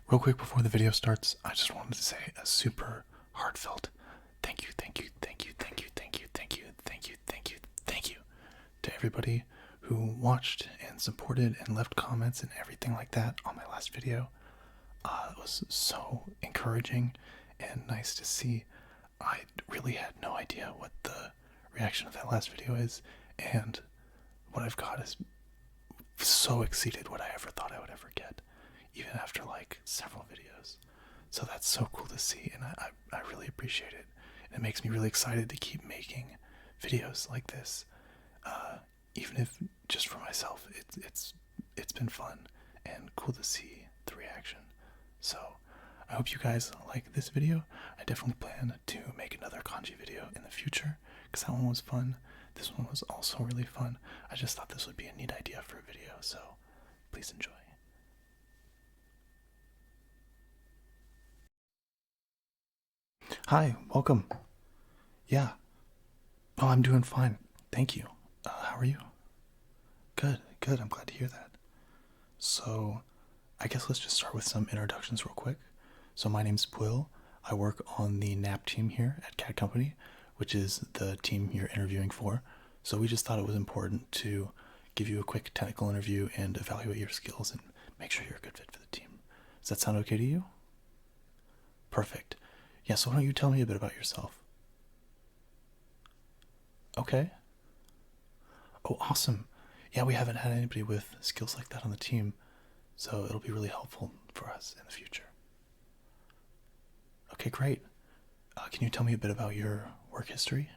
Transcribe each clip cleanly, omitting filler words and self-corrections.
Real quick before the video starts, I just wanted to say a super heartfelt thank you, thank you, thank you, thank you, thank you, thank you, thank you, thank you, thank you to everybody who watched and supported and left comments and everything like that on my last video. It was so encouraging and nice to see. I really had no idea what the reaction of that last video is, and what I've got is so exceeded what I ever thought I would ever get, even after like several videos. So that's so cool to see, and I really appreciate it. And it makes me really excited to keep making videos like this, even if just for myself. It's been fun and cool to see the reaction. So I hope you guys like this video. I definitely plan to make another kanji video in the future because that one was fun. This one was also really fun. I just thought this would be a neat idea for a video, so please enjoy. Hi, welcome. Yeah. Oh, I'm doing fine. Thank you. How are you? Good, good. I'm glad to hear that. So, I guess let's just start with some introductions real quick. So my name's Will. I work on the NAP team here at Cat Company, which is the team you're interviewing for. So we just thought it was important to give you a quick technical interview and evaluate your skills and make sure you're a good fit for the team. Does that sound okay to you? Perfect. Yeah, so why don't you tell me a bit about yourself? Okay. Oh, awesome. Yeah, we haven't had anybody with skills like that on the team, so it'll be really helpful for us in the future. Okay, great. Can you tell me a bit about your work history?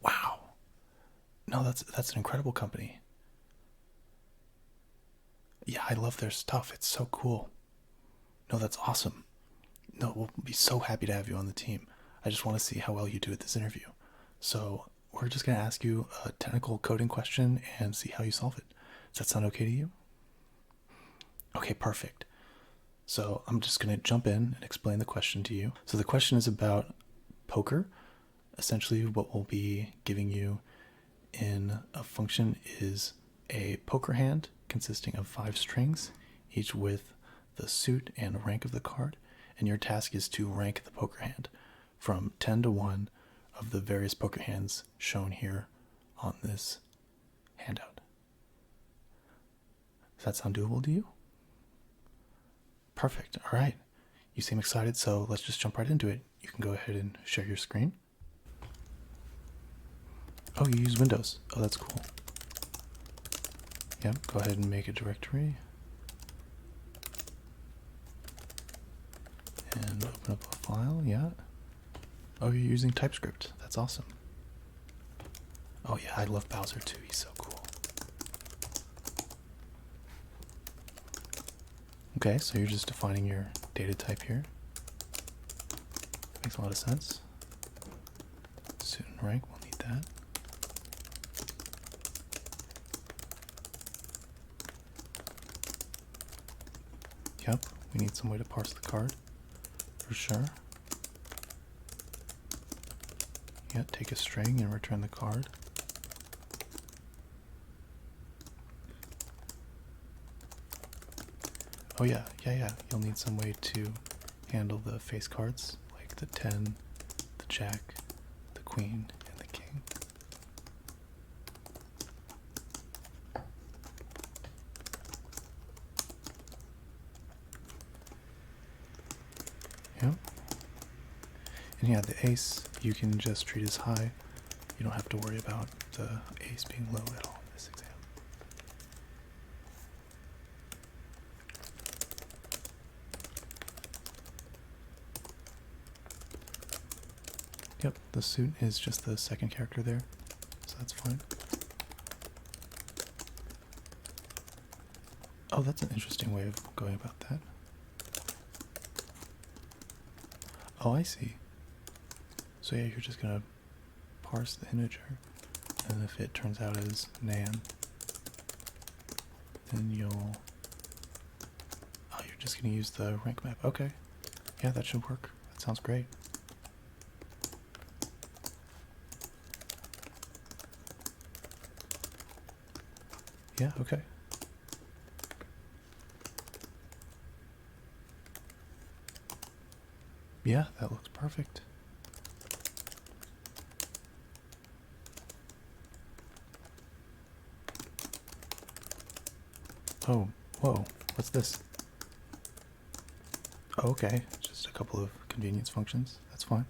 Wow. No, that's an incredible company. Yeah, I love their stuff. It's so cool. No, that's awesome. No, we'll be so happy to have you on the team. I just want to see how well you do at this interview. So, we're just going to ask you a technical coding question and see how you solve it. Does that sound okay to you? Okay, perfect. So I'm just going to jump in and explain the question to you. So the question is about poker. Essentially, what we'll be giving you in a function is a poker hand consisting of 5 strings, each with the suit and rank of the card. And your task is to rank the poker hand from 10 to 1 of the various poker hands shown here on this handout. Does that sound doable to you? Perfect. All right. You seem excited, so let's just jump right into it. You can go ahead and share your screen. Oh, you use Windows. Oh, that's cool. Yep, go ahead and make a directory. And open up a file, yeah. Oh, you're using TypeScript. That's awesome. Oh yeah, I love Bowser too. He's so cool. Okay, so you're just defining your data type here. Makes a lot of sense. Suit and rank, we'll need that. Yep, we need some way to parse the card, for sure. Yeah, take a string and return the card. Oh yeah, you'll need some way to handle the face cards, like the 10, the jack, the queen, and the king. Yep. And yeah, the ace you can just treat as high. You don't have to worry about the ace being low at all in this exam. Yep, the suit is just the second character there, so that's fine. Oh, that's an interesting way of going about that. Oh, I see. So yeah, you're just gonna parse the integer, and if it turns out as nan, then you'll... Oh, you're just gonna use the rank map. Okay. Yeah, that should work. That sounds great. Yeah, okay. Yeah, that looks perfect. Oh, whoa, what's this? Oh, okay, just a couple of convenience functions. That's fine.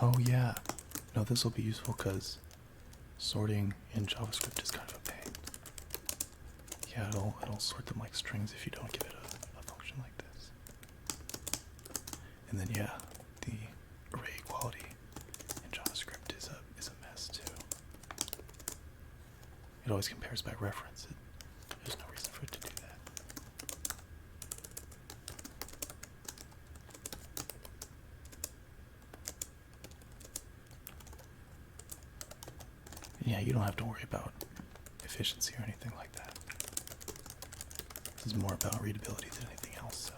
Oh yeah, no, this will be useful because sorting in JavaScript is kind of a pain. Yeah, it'll sort them like strings if you don't give it a function like this. And then yeah, the array equality in JavaScript is a mess too. It always compares by reference. There's no reason for it to do that. Yeah, you don't have to worry about efficiency or anything like that. This is more about readability than anything else, so.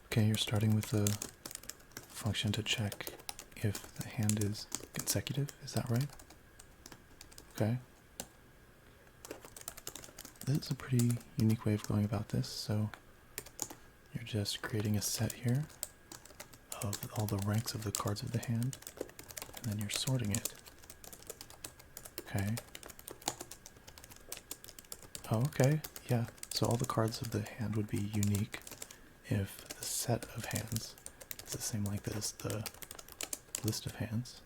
Okay, you're starting with a function to check if the hand is consecutive, is that right? Okay. This is a pretty unique way of going about this, so you're just creating a set here of all the ranks of the cards of the hand, and then you're sorting it. Okay. Oh, okay, yeah. So all the cards of the hand would be unique if the set of hands is the same length as the list of hands.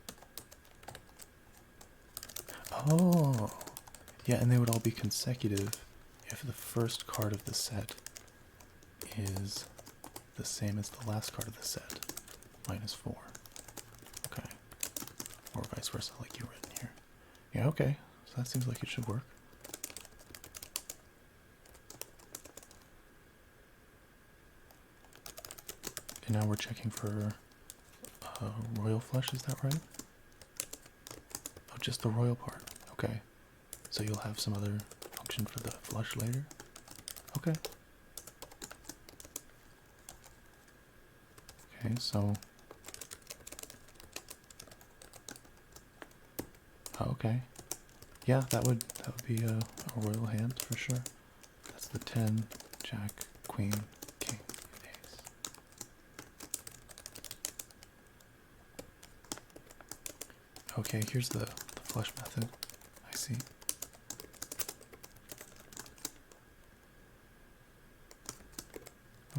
Oh, yeah, and they would all be consecutive if the first card of the set is the same as the last card of the set, -4. Okay. Or vice versa, like you've written here. Yeah, okay. So that seems like it should work. And now we're checking for royal flush, is that right? Oh, just the royal part. Okay. So you'll have some other function for the flush later? Okay. Okay, so... Oh, okay. Yeah, that would be a royal hand for sure. That's the 10, Jack, Queen, King, Ace. Okay, here's the flush method. I see.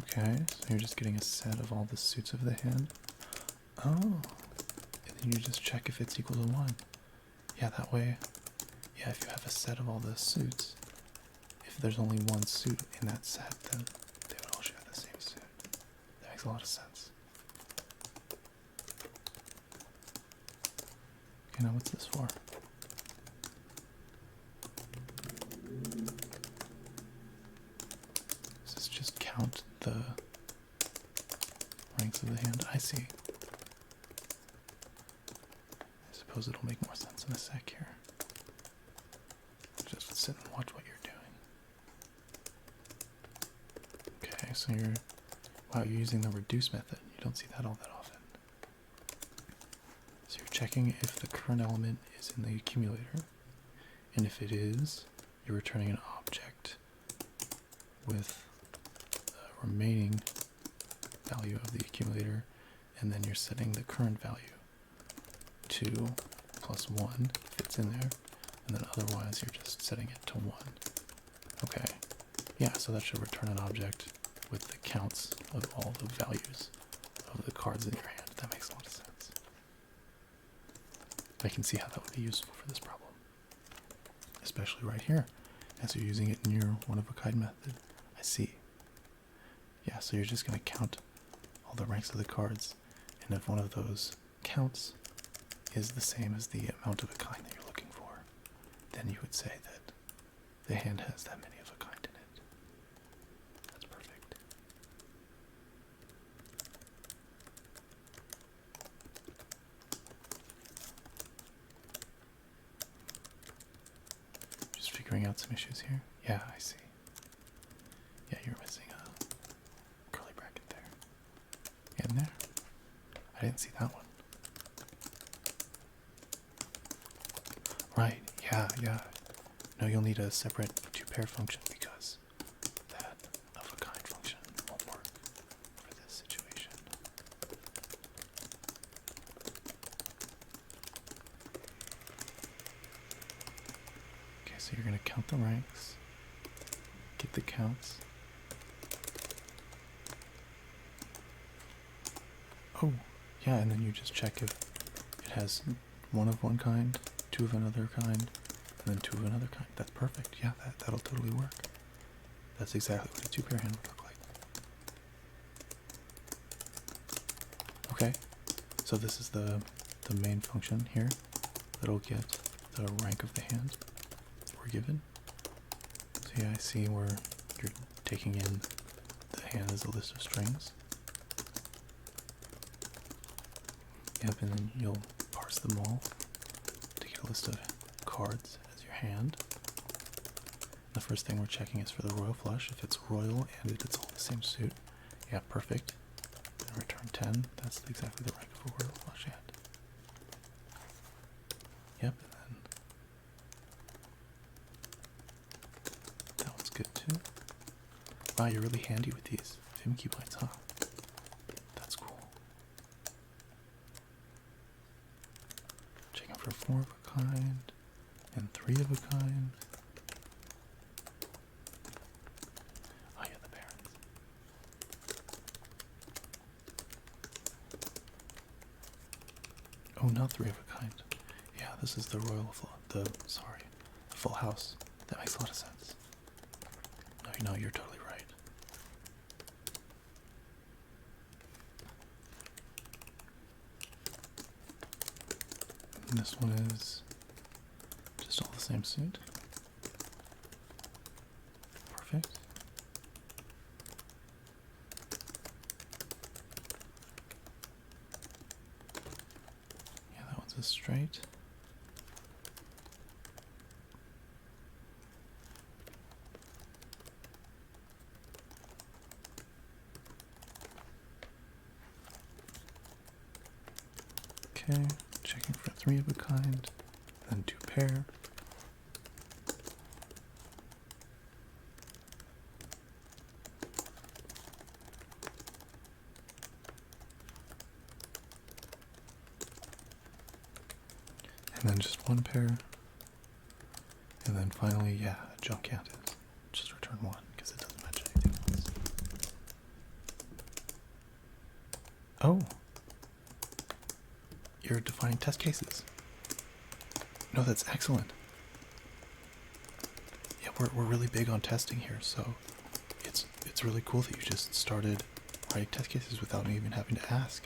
Okay, so you're just getting a set of all the suits of the hand. Oh, and then you just check if it's equal to 1. Yeah, that way, yeah, if you have a set of all the suits, if there's only one suit in that set, then they would all share the same suit. That makes a lot of sense. Okay, now what's this for? Does this just count the ranks of the hand? I see. I suppose it'll make more sense in a sec here. Just sit and watch what you're doing. Okay, so you're using the reduce method. You don't see that all that often. So you're checking if the current element is in the accumulator, and if it is, you're returning an object with the remaining value of the accumulator, and then you're setting the current value to +1 if it's in there, and then otherwise you're just setting it to 1. Okay, yeah, so that should return an object with the counts of all the values of the cards in your hand. That makes a lot of sense. I can see how that would be useful for this problem, especially right here, as you're using it in your one-of-a-kind method. I see. Yeah, so you're just going to count all the ranks of the cards, and if one of those counts is the same as the amount of a kind that you're looking for, then you would say that the hand has that many of a kind in it. That's perfect. Just figuring out some issues here. Yeah, I see. Yeah, you're missing a curly bracket there. In there? I didn't see that one. Right, yeah. No, you'll need a separate two-pair function because that of a kind function won't work for this situation. Okay, so you're going to count the ranks, get the counts. Oh, yeah, and then you just check if it has one of one kind, two of another kind, and then two of another kind. That's perfect. Yeah, that'll totally work. That's exactly what a two-pair hand would look like. Okay, so this is the main function here that'll get the rank of the hand we're given. So yeah, I see where you're taking in the hand as a list of strings. Yep, and then you'll parse them all to get a list of cards as your hand. The first thing we're checking is for the royal flush, if it's royal and it's all the same suit. Yeah, perfect. Then return 10. That's exactly the rank of a royal flush hand. Yep, and then that one's good too. Wow, you're really handy with these Vimkey points, huh? That's cool. Checking for 4 of a kind and 3 of a kind. Oh yeah, the barons. Oh, not 3 of a kind. Yeah, this is the royal, the full house. That makes a lot of sense. No, you're totally right. And this one is just all the same suit. Perfect. Yeah, that one's a straight. Okay, checking for 3 of a kind, then 2 pair. And then just 1 pair. And then finally, yeah, a junk hand is just return 1 because it doesn't match anything else. Oh! You're defining test cases. No, that's excellent. Yeah, we're really big on testing here, so it's really cool that you just started writing test cases without me even having to ask.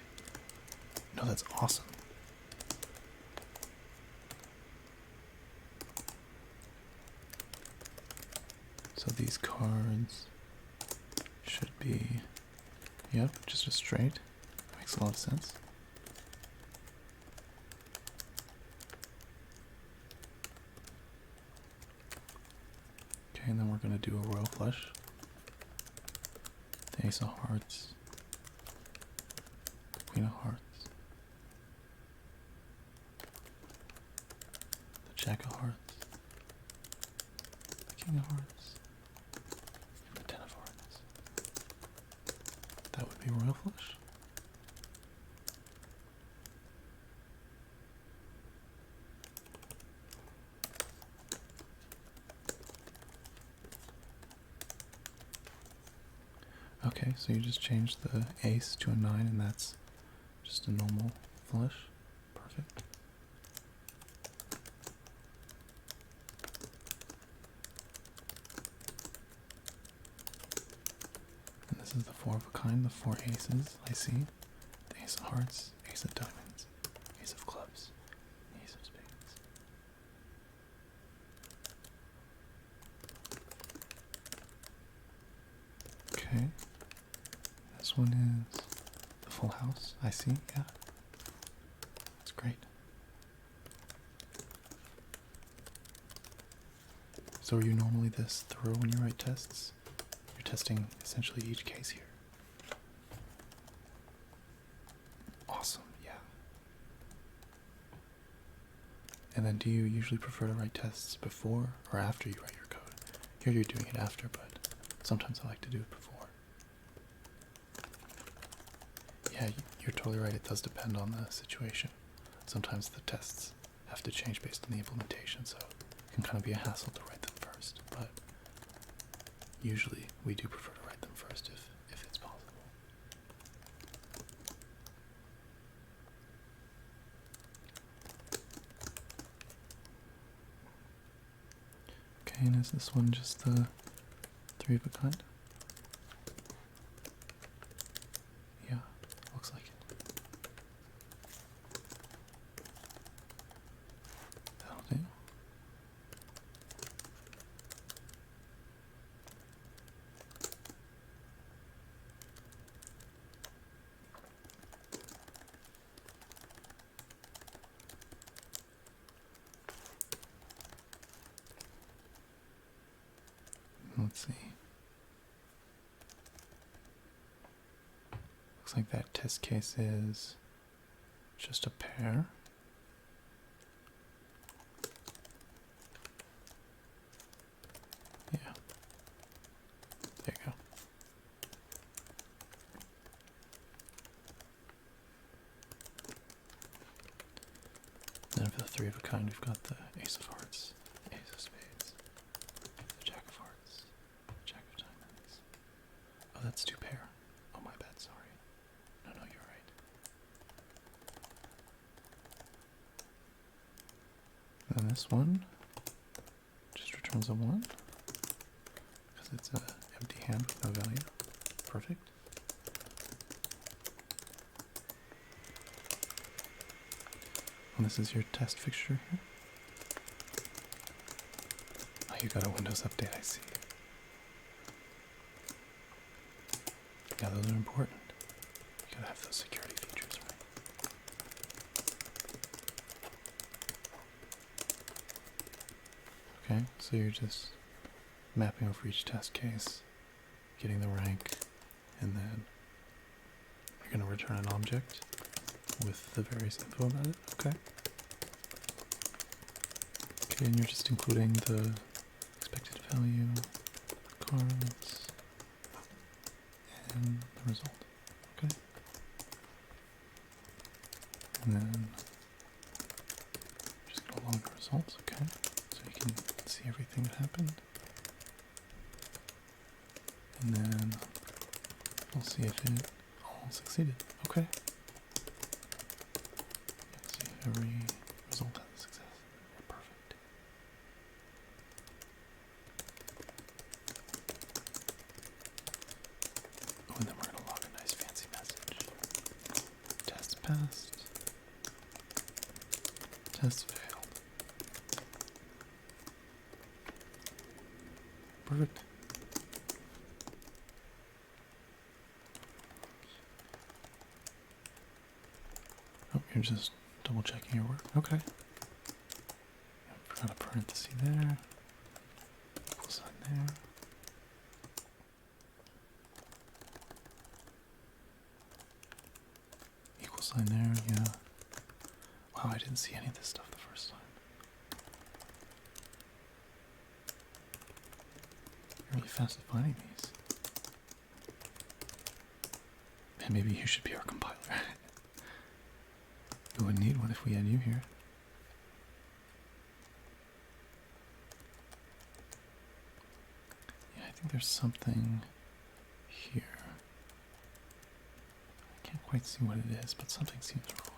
No, that's awesome. So these cards should be, yep, just a straight. Makes a lot of sense. Okay, and then we're going to do a royal flush. The ace of hearts. The queen of hearts. The jack of hearts. The king of hearts. And the 10 of hearts. That would be royal flush. Okay, so you just change the ace to a 9 and that's just a normal flush. Perfect. And this is the 4 of a kind, the 4 aces, I see. The ace of hearts, ace of diamonds, ace of clubs, ace of spades. Okay. This one is the full house, I see, yeah. That's great. So are you normally this thorough when you write tests? You're testing essentially each case here. Awesome, yeah. And then do you usually prefer to write tests before or after you write your code? Here you're doing it after, but sometimes I like to do it before. Yeah, you're totally right. It does depend on the situation. Sometimes the tests have to change based on the implementation, so it can kind of be a hassle to write them first. But usually we do prefer to write them first if it's possible. Okay, and is this one just the 3 of a kind? Yeah, looks like it. That'll do. Let's see. Looks like that test case is just a pair. Yeah. There you go. Then for the 3 of a kind, we've got the Ace of Hearts, Ace of Spades, the Jack of Hearts, Jack of Diamonds. Oh, that's 2 pair. Oh, my bad, sorry. No, you're right. And this one just returns a 1, because it's an empty hand with no value. Perfect. And this is your test fixture here. Oh, you got a Windows update, I see. Yeah, those are important. You gotta have those security features, right? Okay, so you're just mapping over each test case, getting the rank, and then you're gonna return an object with the various info about it. Okay. Okay, and you're just including the expected value, cards, and the result. Okay. And then just go along the results. Okay. So you can see everything that happened. And then we'll see if it all succeeded. Okay. See, every result has a success. Perfect. Oh, and then we're going to log a nice fancy message. Test passed. Test failed. Perfect. Oh, you're just double checking your work. Okay. Forgot a parenthesis there. Equal sign there. Equal sign there, yeah. Wow, I didn't see any of this stuff the first time. You're really fast at finding these. Man, maybe you should be our compiler. We wouldn't need one if we had you here. Yeah, I think there's something here. I can't quite see what it is, but something seems wrong.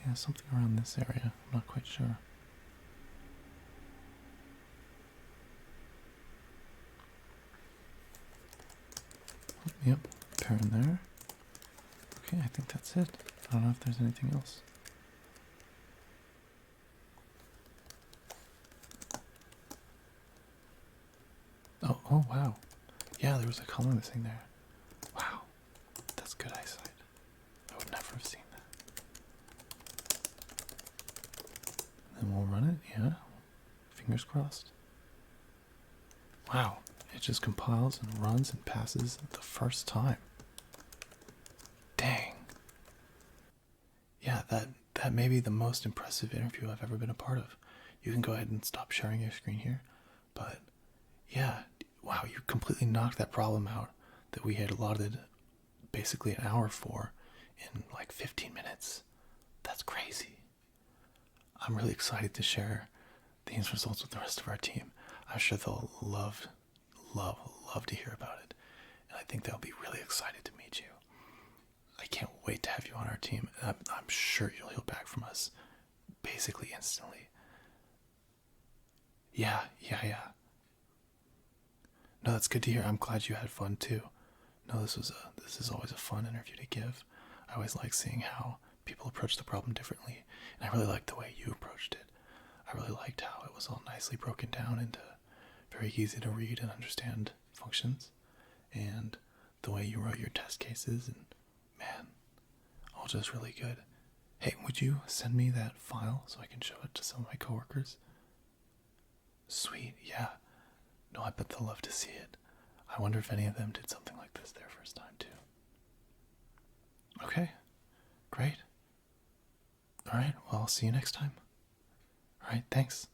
Yeah, something around this area. I'm not quite sure. Yep, pair in there. Okay, I think that's it. I don't know if there's anything else. Oh wow. Yeah, there was a color missing there. Wow, that's good eyesight. I would never have seen that. And we'll run it, yeah. Fingers crossed. Wow, it just compiles and runs and passes the first time. Dang. Yeah, that may be the most impressive interview I've ever been a part of. You can go ahead and stop sharing your screen here. But yeah, wow, you completely knocked that problem out that we had allotted basically an hour for in like 15 minutes. That's crazy. I'm really excited to share these results with the rest of our team. I'm sure they'll love to hear about it. And I think they'll be really excited to meet you. I can't wait to have you on our team. I'm sure you'll hear back from us basically instantly. Yeah. No, that's good to hear. I'm glad you had fun too. No, this is always a fun interview to give. I always like seeing how people approach the problem differently, and I really liked the way you approached it. I really liked how it was all nicely broken down into very easy to read and understand functions, and the way you wrote your test cases, and man, all just really good. Hey, would you send me that file so I can show it to some of my coworkers? Sweet, yeah. No, I bet they'll love to see it. I wonder if any of them did something like this their first time too. Okay, great. Alright, well, I'll see you next time. Alright, thanks.